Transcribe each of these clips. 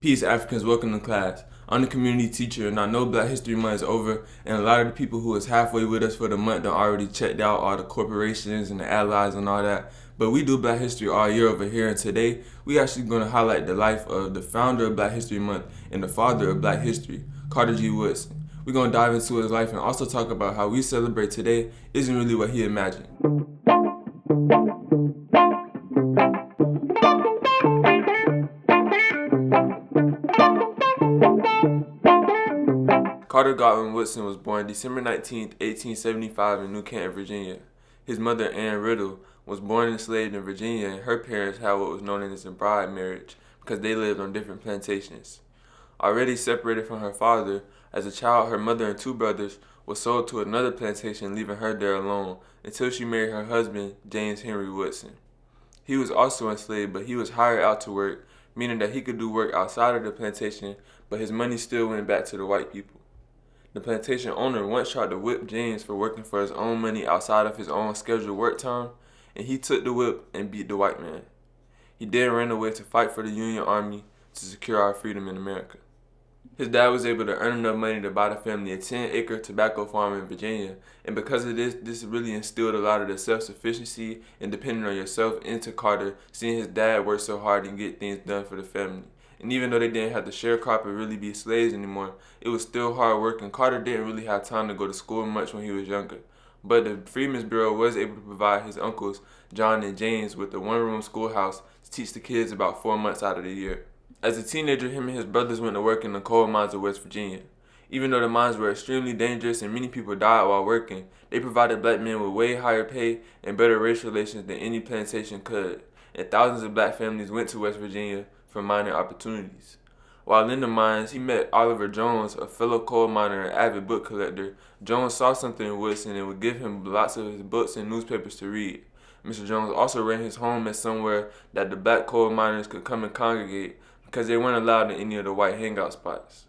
Peace, Africans, welcome to class. I'm the community teacher, and I know Black History Month is over, and a lot of the people who was halfway with us for the month done already checked out all the corporations and the allies and all that. But we do Black History all year over here, and today we actually going to highlight the life of the founder of Black History Month and the father of Black history, Carter G. Woodson. We're going to dive into his life and also talk about how we celebrate today isn't really what he imagined. Carter Godwin Woodson was born December 19, 1875 in New Canton, Virginia. His mother, Ann Riddle, was born enslaved in Virginia, and her parents had what was known as a bride marriage because they lived on different plantations. Already separated from her father, as a child her mother and two brothers were sold to another plantation, leaving her there alone until she married her husband, James Henry Woodson. He was also enslaved, but he was hired out to work, meaning that he could do work outside of the plantation, but his money still went back to the white people. The plantation owner once tried to whip James for working for his own money outside of his own scheduled work time, and he took the whip and beat the white man. He then ran away to fight for the Union Army to secure our freedom in America. His dad was able to earn enough money to buy the family a 10-acre tobacco farm in Virginia, and because of this really instilled a lot of the self-sufficiency and depending on yourself into Carter, seeing his dad work so hard and get things done for the family. And even though they didn't have to sharecrop or really be slaves anymore, it was still hard work, and Carter didn't really have time to go to school much when he was younger. But the Freedmen's Bureau was able to provide his uncles, John and James, with a one-room schoolhouse to teach the kids about 4 months out of the year. As a teenager, him and his brothers went to work in the coal mines of West Virginia. Even though the mines were extremely dangerous and many people died while working, they provided black men with way higher pay and better race relations than any plantation could, and thousands of black families went to West Virginia for mining opportunities. While in the mines, he met Oliver Jones, a fellow coal miner and avid book collector. Jones saw something in Woodson and would give him lots of his books and newspapers to read. Mr. Jones also ran his home as somewhere that the black coal miners could come and congregate because they weren't allowed in any of the white hangout spots.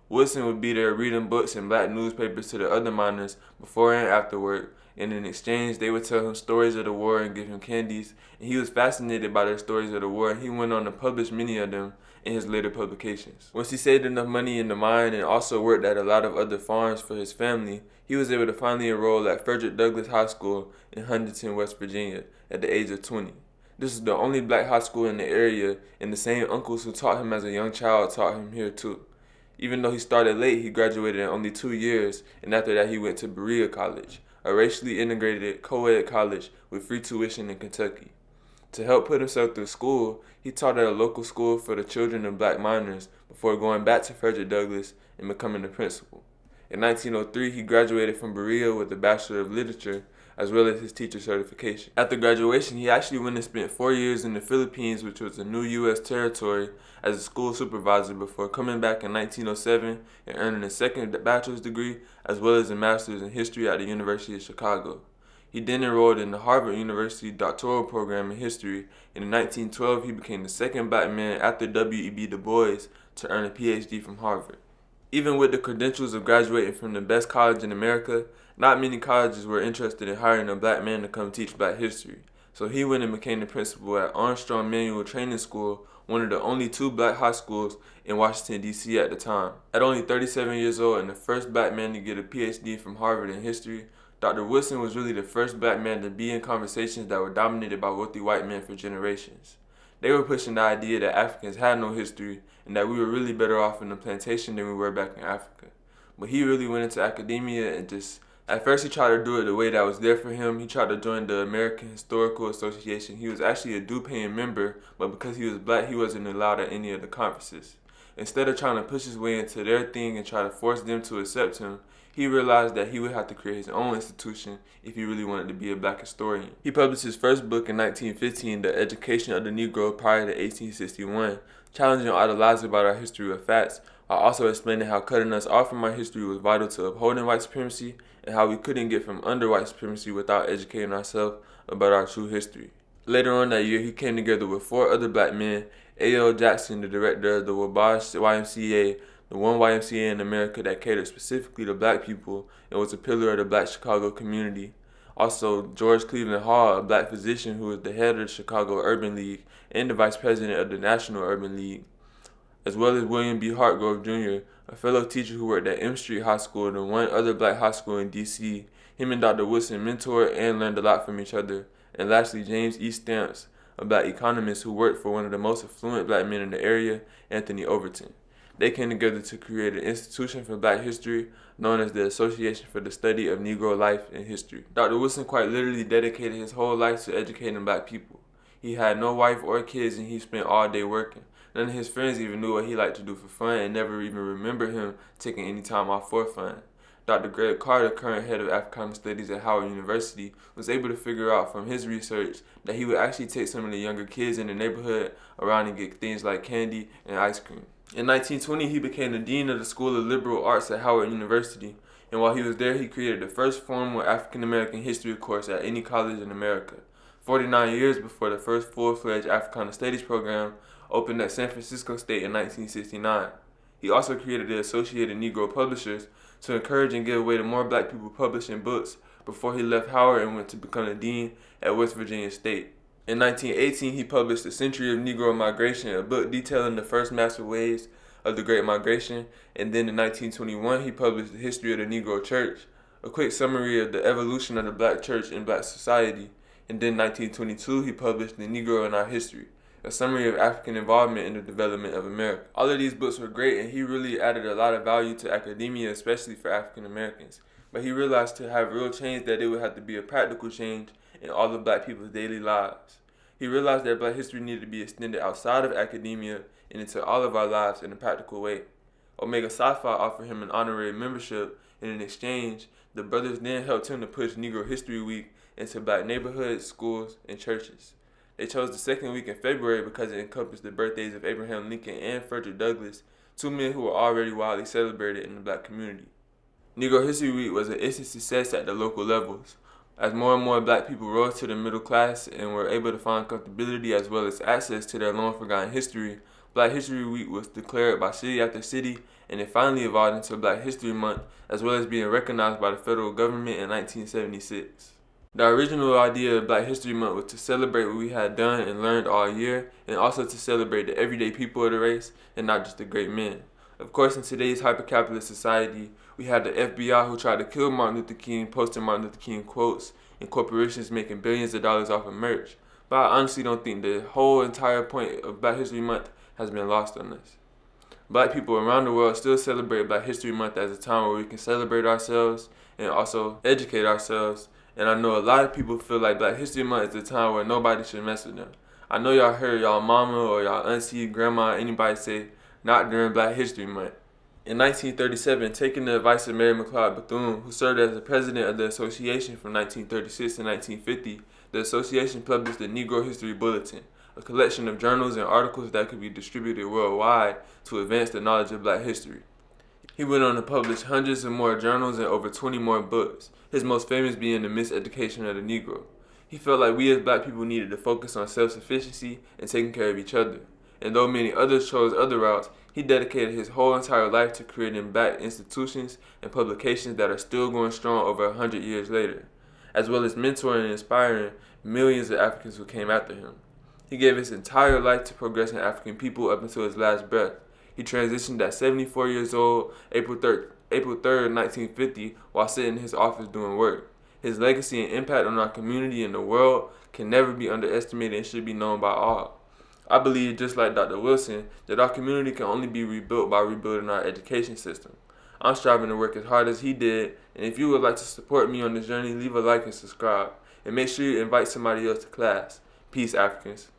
Woodson would be there reading books and black newspapers to the other miners before and after work, and in exchange they would tell him stories of the war and give him candies, and he was fascinated by their stories of the war, and he went on to publish many of them in his later publications. Once he saved enough money in the mine and also worked at a lot of other farms for his family, he was able to finally enroll at Frederick Douglass High School in Huntington, West Virginia at the age of 20. This is the only black high school in the area, and the same uncles who taught him as a young child taught him here too. Even though he started late, he graduated in only 2 years, and after that he went to Berea College, a racially integrated co-ed college with free tuition in Kentucky. To help put himself through school, he taught at a local school for the children of black miners before going back to Frederick Douglass and becoming the principal. In 1903, he graduated from Berea with a Bachelor of Literature as well as his teacher certification. After graduation, he actually went and spent 4 years in the Philippines, which was a new U.S. territory, as a school supervisor before coming back in 1907 and earning a second bachelor's degree as well as a master's in history at the University of Chicago. He then enrolled in the Harvard University doctoral program in history, and in 1912 he became the second black man after W.E.B. Du Bois to earn a PhD from Harvard. Even with the credentials of graduating from the best college in America, not many colleges were interested in hiring a black man to come teach black history, so he went and became the principal at Armstrong Manual Training School, one of the only 2 black high schools in Washington, D.C. at the time. At only 37 years old and the first black man to get a PhD from Harvard in history, Dr. Woodson was really the first black man to be in conversations that were dominated by wealthy white men for generations. They were pushing the idea that Africans had no history and that we were really better off in the plantation than we were back in Africa. But he really went into academia and at first he tried to do it the way that was there for him. He tried to join the American Historical Association. He was actually a due-paying member, but because he was black, he wasn't allowed at any of the conferences. Instead of trying to push his way into their thing and try to force them to accept him, he realized that he would have to create his own institution if he really wanted to be a black historian. He published his first book in 1915, Mis-Education of The Negro, prior to 1861, challenging all the lies about our history with facts, while also explaining how cutting us off from our history was vital to upholding white supremacy and how we couldn't get from under white supremacy without educating ourselves about our true history. Later on that year, he came together with 4 other black men: A.L. Jackson, the director of the Wabash YMCA, the one YMCA in America that catered specifically to black people and was a pillar of the black Chicago community. Also, George Cleveland Hall, a black physician who was the head of the Chicago Urban League and the vice president of the National Urban League. as well as William B. Hartgrove Jr., a fellow teacher who worked at M Street High School and one other black high school in D.C. Him and Dr. Woodson mentored and learned a lot from each other. And lastly, James E. Stamps, a black economist who worked for one of the most affluent black men in the area, Anthony Overton. They came together to create an institution for black history known as the Association for the Study of Negro Life and History. Dr. Woodson quite literally dedicated his whole life to educating black people. He had no wife or kids and he spent all day working. None of his friends even knew what he liked to do for fun and never even remember him taking any time off for fun. Dr. Greg Carter, current head of Africana Studies at Howard University, was able to figure out from his research that he would actually take some of the younger kids in the neighborhood around and get things like candy and ice cream. In 1920, he became the dean of the School of Liberal Arts at Howard University, and while he was there, he created the first formal African American history course at any college in America. 49 years before the first full-fledged Africana Studies program opened at San Francisco State in 1969. He also created the Associated Negro Publishers to encourage and give way to more black people publishing books before he left Howard and went to become the dean at West Virginia State. In 1918, he published The Century of Negro Migration, a book detailing the first massive waves of the Great Migration, and then in 1921, he published The History of the Negro Church, a quick summary of the evolution of the black church in black society, and then in 1922, he published The Negro in Our History, a summary of African involvement in the development of America. All of these books were great, and he really added a lot of value to academia, especially for African Americans. But he realized to have real change that it would have to be a practical change in all of black people's daily lives. He realized that black history needed to be extended outside of academia and into all of our lives in a practical way. Omega Sci-Fi offered him an honorary membership, and in exchange, the brothers then helped him to push Negro History Week into black neighborhoods, schools, and churches. They chose the second week in February because it encompassed the birthdays of Abraham Lincoln and Frederick Douglass, two men who were already widely celebrated in the black community. Negro History Week was an instant success at the local levels. As more and more black people rose to the middle class and were able to find comfortability as well as access to their long-forgotten history, Black History Week was declared by city after city, and it finally evolved into Black History Month, as well as being recognized by the federal government in 1976. The original idea of Black History Month was to celebrate what we had done and learned all year, and also to celebrate the everyday people of the race, and not just the great men. Of course, in today's hyper-capitalist society, we have the FBI who tried to kill Martin Luther King, posting Martin Luther King quotes, and corporations making billions of dollars off of merch. But I honestly don't think the whole entire point of Black History Month has been lost on us. Black people around the world still celebrate Black History Month as a time where we can celebrate ourselves and also educate ourselves. And I know a lot of people feel like Black History Month is a time where nobody should mess with them. I know y'all heard y'all mama or y'all auntie, grandma, anybody say, not during Black History Month. In 1937, taking the advice of Mary McLeod Bethune, who served as the president of the association from 1936 to 1950, the association published the Negro History Bulletin, a collection of journals and articles that could be distributed worldwide to advance the knowledge of Black history. He went on to publish hundreds of more journals and over 20 more books, his most famous being the Mis-Education of The Negro. He felt like we as Black people needed to focus on self-sufficiency and taking care of each other. And though many others chose other routes, he dedicated his whole entire life to creating Black institutions and publications that are still going strong over 100 years later, as well as mentoring and inspiring millions of Africans who came after him. He gave his entire life to progressing African people up until his last breath. He transitioned at 74 years old, April 3rd, 1950, while sitting in his office doing work. His legacy and impact on our community and the world can never be underestimated and should be known by all. I believe, just like Dr. Wilson, that our community can only be rebuilt by rebuilding our education system. I'm striving to work as hard as he did, and if you would like to support me on this journey, leave a like and subscribe. And make sure you invite somebody else to class. Peace, Africans.